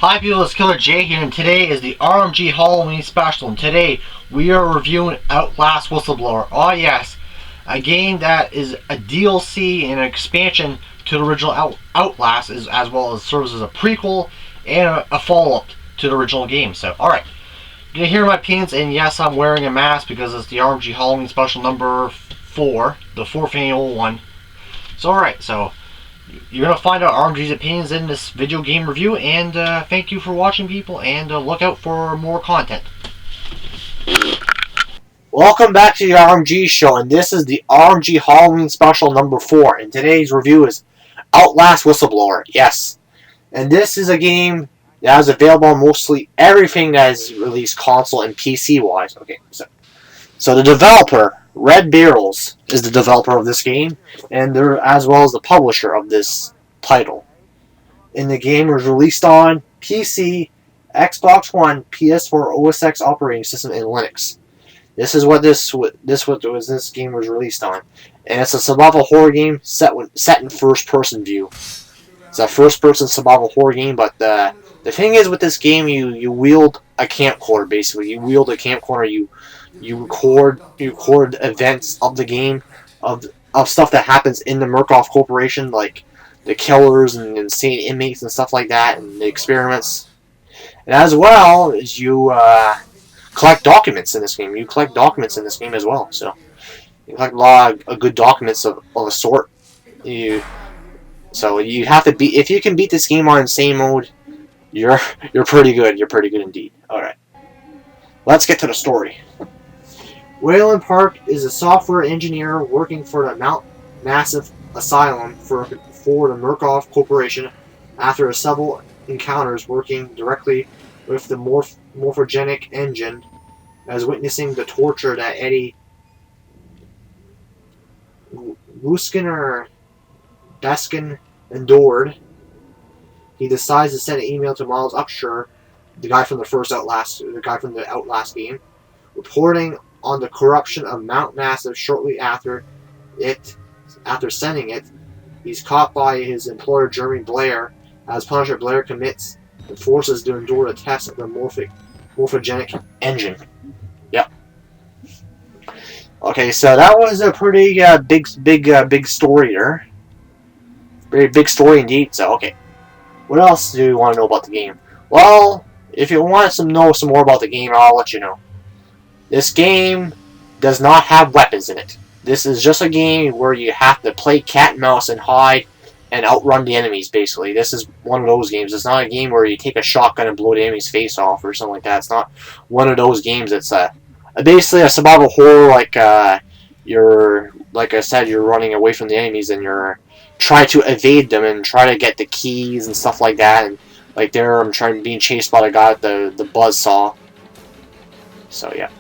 Hi people, it's Killer J here, and today is the RMG Halloween special, and today we are reviewing Outlast Whistleblower. Oh yes, a game that is a DLC and an expansion to the original Outlast, as well as serves as a prequel and a follow-up to the original game. So, alright, you're going to hear my opinions, and yes, I'm wearing a mask because it's the RMG Halloween special number 4, the 4th annual one. So alright, so you're going to find out RMG's opinions in this video game review, and thank you for watching, people, and look out for more content. Welcome back to the RMG show, and this is the RMG Halloween special number 4, and today's review is Outlast Whistleblower, yes. And this is a game that is available on mostly everything that is released console and PC-wise. Okay, so the developer, Red Barrels, is the developer of this game, and they're as well as the publisher of this title. And the game was released on PC, Xbox One, PS4, OS X operating system, and Linux. This is what this game was released on, and it's a survival horror game set in first-person view. It's a first-person survival horror game, but the thing is with this game, you wield a camcorder. Basically, you wield a camcorder. You record events of the game, of stuff that happens in the Murkoff Corporation, like the killers and insane inmates and stuff like that, and the experiments. And as well as you collect documents in this game. You collect documents in this game as well. So you collect a lot of good documents of a sort. So you have to beat. If you can beat this game on insane mode, you're pretty good. You're pretty good indeed. All right, let's get to the story. Waylon Park is a software engineer working for the Mount Massive Asylum for the Murkoff Corporation after several encounters working directly with the morphogenic engine, as witnessing the torture that Eddie Baskin endured. He decides to send an email to Miles Upshur, the guy from the Outlast game, reporting on the corruption of Mount Massive. Shortly after sending it, he's caught by his employer Jeremy Blair. As punishment, Blair commits and forces to endure the test of the morphogenic engine. Yep. Okay, so that was a pretty big story there. Very big story indeed. So okay, what else do you want to know about the game? Well, if you want to know some more about the game, I'll let you know. This game does not have weapons in it. This is just a game where you have to play cat and mouse and hide and outrun the enemies, basically. This is one of those games. It's not a game where you take a shotgun and blow the enemy's face off or something like that. It's not one of those games. It's basically a survival horror, like I said, you're running away from the enemies and you're trying to evade them and try to get the keys and stuff like that. And like there, I'm being chased by the guy with the buzzsaw. So yeah.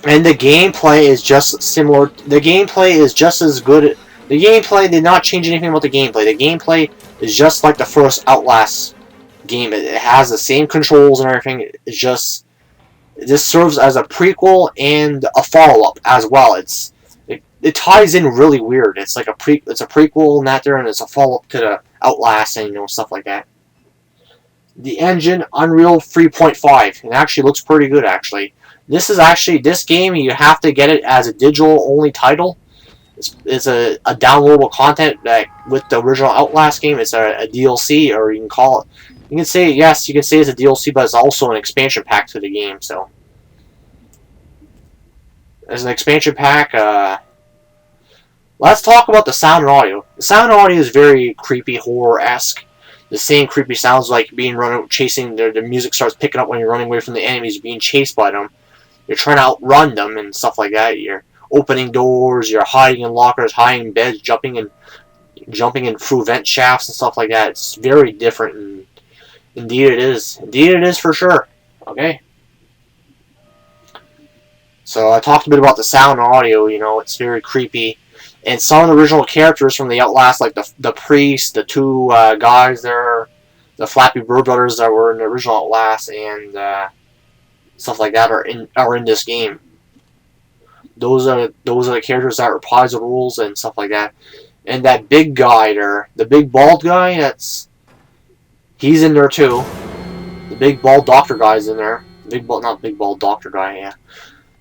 And the gameplay is just similar. The gameplay is just as good. The gameplay did not change anything about the gameplay. The gameplay is just like the first Outlast game. It has the same controls and everything. It's just this serves as a prequel and a follow-up as well. It ties in really weird. It's like it's a prequel and that there, and it's a follow-up to the Outlast and stuff like that. The engine, Unreal 3.5. It actually looks pretty good actually. This game, you have to get it as a digital-only title. It's a downloadable content that with the original Outlast game, it's a DLC, or you can call it. You can say yes, you can say it's a DLC, but it's also an expansion pack to the game. So, as an expansion pack, let's talk about the sound and audio. The sound and audio is very creepy, horror-esque. The same creepy sounds like being chasing. The music starts picking up when you're running away from the enemies, being chased by them. You're trying to outrun them and stuff like that. You're opening doors, you're hiding in lockers, hiding in beds, jumping in through vent shafts and stuff like that. It's very different, and indeed it is. Indeed it is for sure. Okay. So I talked a bit about the sound and audio. It's very creepy. And some of the original characters from the Outlast, like the priest, the two guys there, the Flappy Bird brothers that were in the original Outlast, and stuff like that are in this game. Those are the characters that reprise the rules and stuff like that. And that big guy there, the big bald guy, He's in there too. The big bald doctor guy's in there. Not big bald doctor guy. Yeah.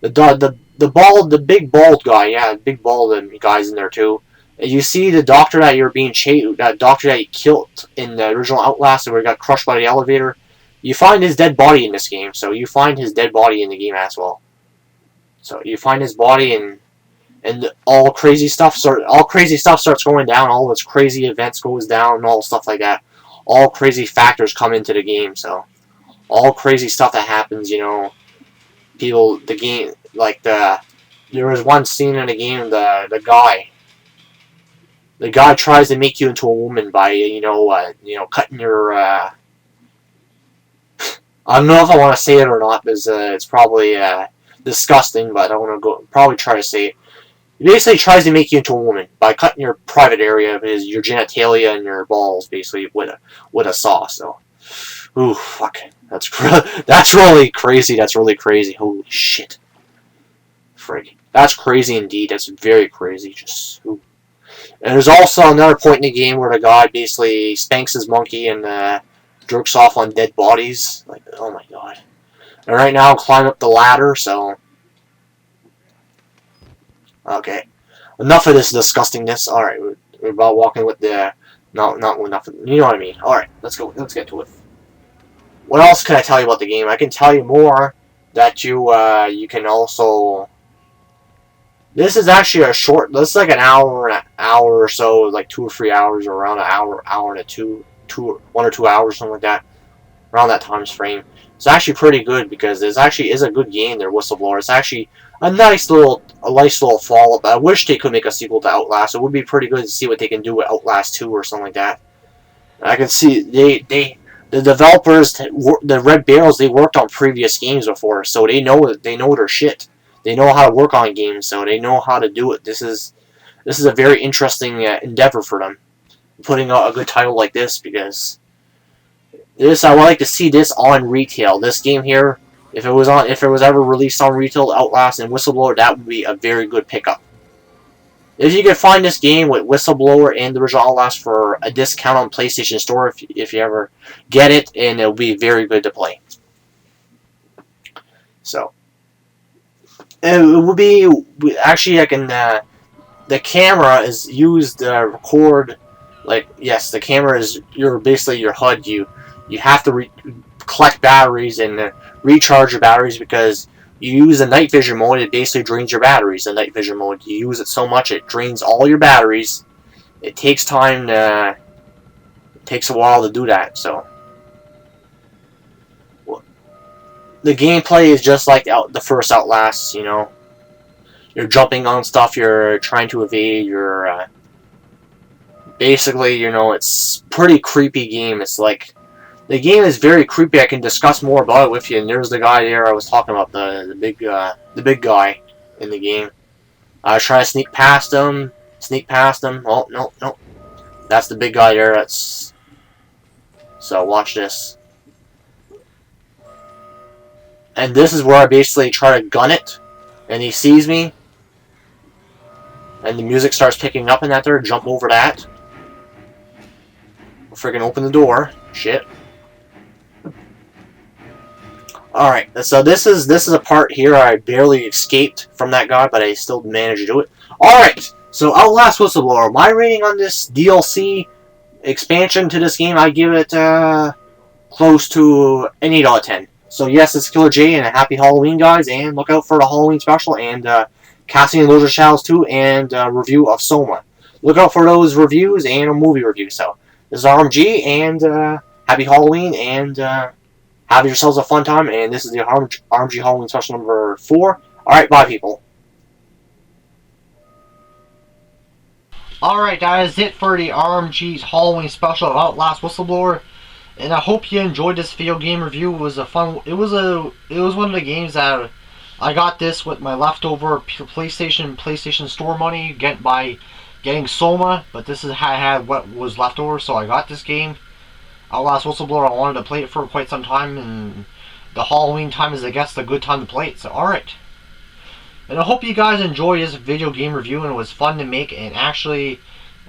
The big bald guy. Yeah, big bald guy's in there too. And you see the doctor that you're being chased, that doctor that you killed in the original Outlast, where he got crushed by the elevator. You find his dead body in this game, so you find his dead body in the game as well. So you find his body, and all crazy stuff starts going down. All this crazy events goes down, and all stuff like that. All crazy factors come into the game. So all crazy stuff that happens, you know. The game, like there was one scene in the game, the guy tries to make you into a woman by cutting your. I don't know if I want to say it or not, because it's probably disgusting, but I want to probably try to say it. He basically tries to make you into a woman by cutting your private area of your genitalia and your balls, basically with a saw. So, ooh, fuck, that's really crazy. That's really crazy. Holy shit, frig, that's crazy indeed. That's very crazy. Just, ooh. And there's also another point in the game where the guy basically spanks his monkey and jerks off on dead bodies. Like, oh my god. And right now I'm climbing up the ladder, so. Okay. Enough of this disgustingness. Alright, we're about walking with the. Not enough. You know what I mean. Alright, let's go. Let's get to it. What else can I tell you about the game? I can tell you more that you can also. This is actually a short. This is like an hour or so, like 2 or 3 hours, or around an hour and 1 or 2 hours, something like that, around that time frame. It's actually pretty good because it actually is a good game there, Whistleblower. It's actually a nice little follow-up. I wish they could make a sequel to Outlast. It would be pretty good to see what they can do with Outlast 2 or something like that. I can see the developers, the Red Barrels, they worked on previous games before, so they know their shit. They know how to work on games, so they know how to do it. This is a very interesting endeavor for them, putting out a good title like this, because I would like to see this on retail. This game here, if it was ever released on retail, Outlast and Whistleblower, that would be a very good pickup. If you can find this game with Whistleblower and the original Outlast for a discount on PlayStation Store, if you ever get it, and it'll be very good to play. So. It would be actually I can the camera is used to record, like, yes, the camera is basically your HUD. You have to collect batteries and recharge your batteries, because you use the night vision mode. It basically drains your batteries. The night vision mode, you use it so much it drains all your batteries. It takes time it takes a while to do that. So the gameplay is just like the first Outlast, you know. You're jumping on stuff, you're trying to evade, you're basically, you know, it's pretty creepy game. It's like, the game is very creepy. I can discuss more about it with you, and there's the guy there I was talking about, the big guy in the game. I was trying to sneak past him. Oh, no. That's the big guy there. So, watch this. And this is where I basically try to gun it, and he sees me, and the music starts picking up in that there. Jump over that. Freaking open the door. Shit. Alright, so this is a part here I barely escaped from that guy, but I still managed to do it. Alright, so Outlast Whistleblower. My rating on this DLC expansion to this game, I give it close to an 8 out of 10. So yes, it's Killer J, and a happy Halloween, guys, and look out for the Halloween special, and Casting and Loser Shadows 2, and review of Soma. Look out for those reviews, and a movie review. So, this is RMG, and happy Halloween, and have yourselves a fun time, and this is the RMG Halloween special number 4. Alright, bye, people. Alright, that is it for the RMG's Halloween special of Outlast Whistleblower. And I hope you enjoyed this video game review. It was a fun. It was one of the games that I got this with my leftover PlayStation Store money by getting Soma. But this is how I had what was left over, so I got this game, Outlast Whistleblower. I wanted to play it for quite some time, and the Halloween time is, I guess, a good time to play it. So alright. And I hope you guys enjoyed this video game review, and it was fun to make. And actually,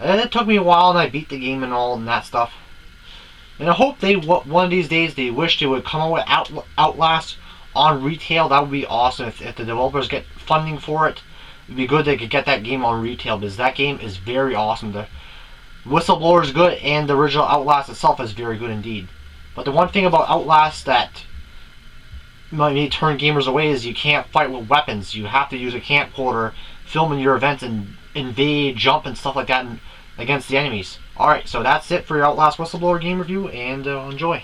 it took me a while, and I beat the game and all and that stuff. And I hope one of these days they wish they would come out with Outlast on retail. That would be awesome if the developers get funding for it. It'd be good they could get that game on retail because that game is very awesome. The Whistleblower is good and the original Outlast itself is very good indeed. But the one thing about Outlast that might turn gamers away is you can't fight with weapons. You have to use a camcorder, film in your events, and invade, jump, and stuff like that against the enemies. Alright, so that's it for your Outlast Whistleblower game review, and enjoy.